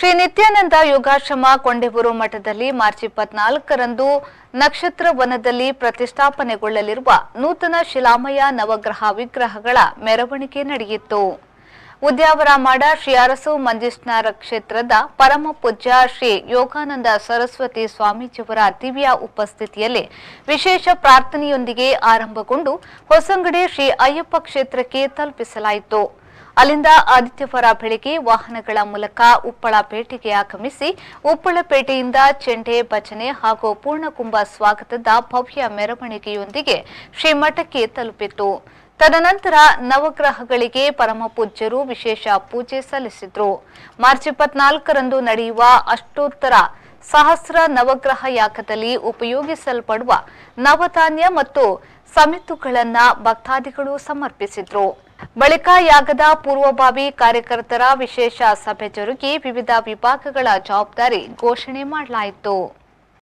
ಶ್ರೀ ನಿತ್ಯಾನಂದ ಯೋಗಾಶ್ರಮ ಕೊಂಡೆಬೂರು ಮಠದಲ್ಲಿ ಮಾರ್ಚ್ 24ರಂದು ನಕ್ಷತ್ರ ವನದಲ್ಲಿ ಪ್ರತಿಷ್ಠಾಪನೆಗೊಳ್ಳಲಿರುವ ನೂತನ ಶಿಲಾಮಯ ನವಗ್ರಹ ವಿಗ್ರಹಗಳ ಮೆರವಣಿಗೆ ನಡೆಯಿತು. ಉದ್ಯಾವರಮಾಡ ಶ್ರೀ ಅರಸು ಮಂಜೇಶ್ವರ ಕ್ಷೇತ್ರದ ಪರಮ ಪೂಜ್ಯ ಶ್ರೀ ಯೋಗಾನಂದ ಸರಸ್ವತಿ ಸ್ವಾಮೀಜಿಯವರ ದಿವ್ಯ ಉಪಸ್ಥಿತಿಯಲ್ಲಿ ವಿಶೇಷ ಪ್ರಾರ್ಥನೆಯೊಂದಿಗೆ ಆರಂಭಗೊಂಡು ಹೊಸಂಗಡಿ ಶ್ರೀ ಅಯ್ಯಪ್ಪ ಕ್ಷೇತ್ರಕ್ಕೆ ತಲುಪಿಸಲಾಯಿತು. ಅಲ್ಲಿಂದ ಆದಿತ್ಯವಾರ ಬೆಳಗ್ಗೆ ವಾಹನಗಳ ಮೂಲಕ ಉಪ್ಪಳಪೇಟೆಗೆ ಆಗಮಿಸಿ ಉಪ್ಪಳಪೇಟೆಯಿಂದ ಚೆಂಡೆ ಭಜನೆ ಹಾಗೂ ಪೂರ್ಣಕುಂಭ ಸ್ವಾಗತದ ಭವ್ಯ ಮೆರವಣಿಗೆಯೊಂದಿಗೆ ಶ್ರೀಮಠಕ್ಕೆ ತಲುಪಿತು. ತದನಂತರ ನವಗ್ರಹಗಳಿಗೆ ಪರಮಪೂಜ್ಯರು ವಿಶೇಷ ಪೂಜೆ ಸಲ್ಲಿಸಿದರು. ಮಾರ್ಚ್ 24ರಂದು ನಡೆಯುವ ಅಷ್ಟೋತ್ತರ ಸಹಸ್ರ ನವಗ್ರಹ ಯಾಗದಲ್ಲಿ ಉಪಯೋಗಿಸಲ್ಪಡುವ ನವಧಾನ್ಯ ಮತ್ತು ಸಮಿತುಗಳನ್ನ ಭಕ್ತಾದಿಗಳು ಸಮರ್ಪಿಸಿದರು. ಬಳಿಕ ಯಾಗದ ಪೂರ್ವಭಾವಿ ಕಾರ್ಯಕರ್ತರ ವಿಶೇಷ ಸಭೆ ಜರುಗಿ ವಿವಿಧ ವಿಭಾಗಗಳ ಜವಾಬ್ದಾರಿ ಘೋಷಣೆ ಮಾಡಲಾಯಿತು.